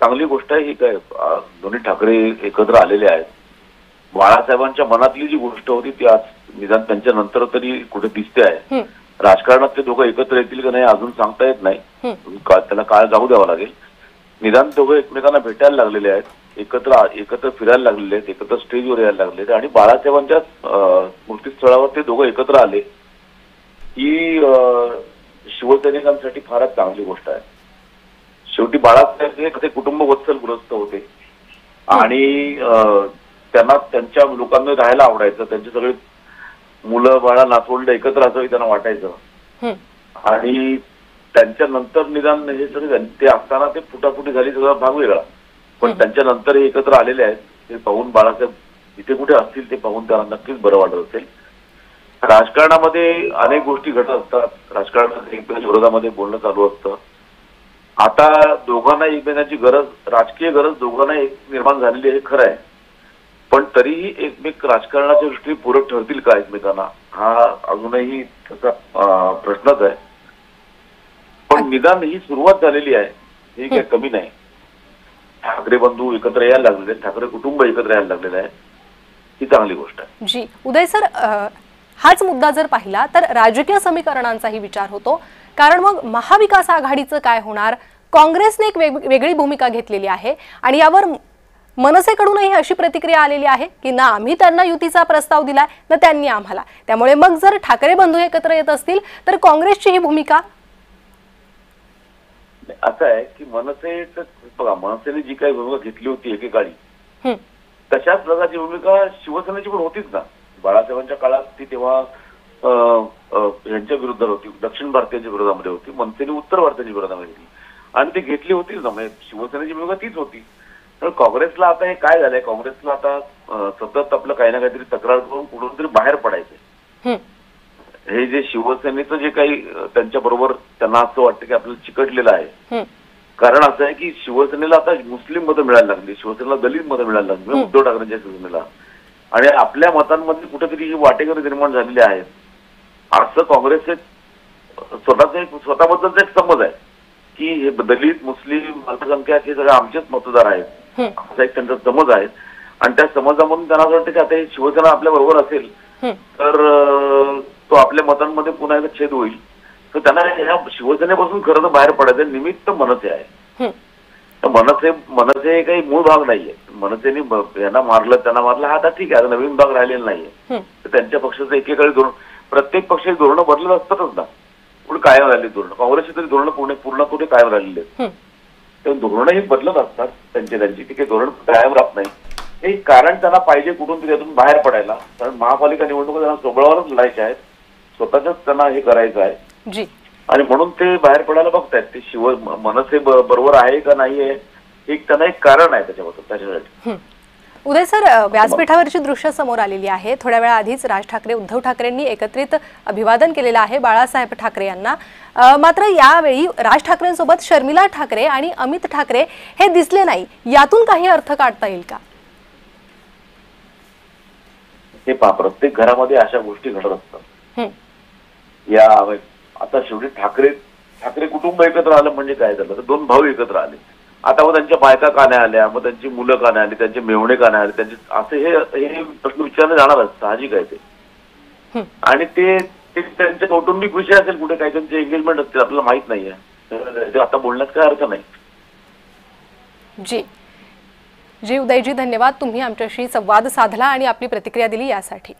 चांगली गोष्ट आहे ही काय दोन्ही ठाकरे एकत्र आलेले आहेत. बाळासाहेबांच्या मनातली जी गोष्ट होती ती आज निदान त्यांच्या नंतर तरी कुठे दिसते आहे. राजकारणात ते दोघं एकत्र येतील का नाही अजून सांगता येत नाही, त्याला काळ जाऊ द्यावा लागेल. निदान दोघं एकमेकांना भेटायला लागलेले आहेत, एकत्र फिरायला लागलेले आहेत, एकत्र स्टेजवर यायला लागलेले आहेत आणि बाळासाहेबांच्या स्मृतीस्थळावर ते दोघं एकत्र आले ही शिवसैनिकांसाठी फारच चांगली गोष्ट आहे. शेवटी बाळासाहेब हे कसे कुटुंब वत्सलग्रस्त होते आणि त्यांना त्यांच्या लोकांना राहायला आवडायचं, त्यांचे सगळे मुलं बाळा नातवंड एकत्र असावी त्यांना वाटायचं आणि त्यांच्या नंतर निदान हे सगळे ते असताना ते फुटाफुटी झाली सगळा भाग वेगळा, पण त्यांच्या नंतर हे एकत्र आलेले आहेत. ते पाहून बाळासाहेब इथे कुठे असतील ते पाहून त्यांना नक्कीच बरं वाटत असेल. राजकारणामध्ये अनेक गोष्टी घडत असतात, राजकारणात एकमेकांच्या विरोधामध्ये बोलणं चालू असतं. आता दोघांना एकमेकांची गरज, राजकीय गरज दोघांना निर्माण झालेली आहे खरं आहे, पण तरीही एकमेक राजकारणाच्या दृष्टीने पूरक ठरतील का एकमेकांना हा अजूनही त्याचा प्रश्नच आहे. पण निदान ही सुरुवात झालेली आहे, ही काही कमी नाही. ठाकरे बंधू एकत्र यायला लागलेले आहेत, ठाकरे कुटुंब एकत्र यायला लागलेलं आहे, ही चांगली गोष्ट आहे. जी उदय सर, हाच मुद्दा जर पाहिला तर राजकीय समीकरणांचाही विचार होतो, कारण मग महाविकास आघाडीचं काय होणार? काँग्रेसने एक वेगळी भूमिका घेतलेली आहे आणि यावर मनसेकडूनही अशी प्रतिक्रिया आलेली आहे की ना आम्ही त्यांना युतीचा प्रस्ताव दिलाय ना त्यांनी आम्हाला. त्यामुळे मग जर ठाकरे बंधू एकत्र येत असतील तर काँग्रेसची ही भूमिका असं आहे की बघा मनसेने जी काही भूमिका घेतली होती एकेकाळी तशाच प्रकारची भूमिका शिवसेनेची पण होतीच ना. बाळासाहेबांच्या काळात ती तेव्हा यांच्या विरुद्ध होती, दक्षिण भारतीयांच्या विरोधामध्ये होती, मनसेने उत्तर भारताच्या विरोधामध्ये होती आणि ती घेतली होतीच ना. म्हणजे शिवसेनेची भूमिका तीच होती. तर काँग्रेसला आता हे काय झालंय, काँग्रेसला आता सतत आपलं काही ना काहीतरी तक्रार करून कुठून तरी बाहेर पडायचंय. हे जे शिवसेनेचं जे काही त्यांच्या बरोबर त्यांना असं वाटतं की आपल्याला चिकटलेलं आहे, कारण असं आहे की शिवसेनेला आता मुस्लिम मतं मिळायला लागली, शिवसेनेला दलित मतं मिळायला लागली उद्धव ठाकरेंच्या शिवसेनेला, आणि आपल्या मतांमध्ये कुठेतरी ही वाटेकरी निर्माण झालेली आहेत असं काँग्रेसचे स्वतःबद्दलचा एक समज आहे की हे दलित मुस्लिम अल्पसंख्याक हे सगळे आमचेच मतदार आहेत असा एक त्यांचा समज आहे. आणि त्या समजामधून त्यांना असं वाटतं की आता शिवसेना आपल्या बरोबर असेल तर तो आपल्या मतांमध्ये पुन्हा एकदा छेद होईल. तर त्यांना ह्या शिवसेनेपासून खरं तर बाहेर पडायचं निमित्त मनसे आहे. तर मनसे काही मूळ भाग नाहीये. मनसेने यांना मारलं त्यांना मारलं हा आता ठीक आहे, आता नवीन भाग राहिलेला नाहीये. तर त्यांच्या पक्षाचं एकेकाळी धोरण, प्रत्येक पक्षाची धोरणं बदलत असतातच ना, पुढे कायम राहिली धोरणं. काँग्रेसची तरी धोरणं पूर्ण कुठे कायम राहिलेली आहेत. तर धोरणं ही बदलत असतात त्यांची, ती काही धोरण कायम राहत नाही. हे कारण त्यांना पाहिजे कुठून तरी यातून बाहेर पडायला, कारण महापालिका निवडणुका त्यांना सोबळावरच लढायच्या आहेत, स्वतःच त्यांना हे करायचं आहे आणि म्हणून ते बाहेर पडायला बघतायत. ते मनसे बरोबर आहे का नाहीये एक त्यांना एक कारण आहे त्याच्यासाठी. उदय सर, व्यासपीठावरची दृश्य समोर आलेली आहे. थोड्या वेळा आधीच राज ठाकरे उद्धव ठाकरेंनी एकत्रित अभिवादन केलेलं आहे बाळासाहेब ठाकरे यांना. मात्र यावेळी राज ठाकरेंसोबत शर्मिला ठाकरे आणि अमित ठाकरे हे दिसले नाही. यातून काही अर्थ काढता येईल का? हे पहा, प्रत्येक घरामध्ये अशा गोष्टी घडत असतात. या आता शेवटी ठाकरे कुटुंब एकत्र आलं म्हणजे काय झालं, तर दोन भाऊ एकत्र आले. आता मग त्यांच्या बायका का नाही आल्या, मग त्यांची मुलं का नाही आली, त्यांचे मेव्हणे का नाही आले, त्यांचे असे हे प्रश्न विचारले जाणारच, साहजिक आहे ते. आणि ते त्यांचे कौटुंबिक विषय असेल, कुठे काही त्यांचे एंगेजमेंट असतील, आपल्याला माहित नाहीये. आता बोलण्यात काय अर्थ नाही. जी उदयजी, धन्यवाद. तुम्ही आमच्याशी संवाद साधला आणि आपली प्रतिक्रिया दिली यासाठी.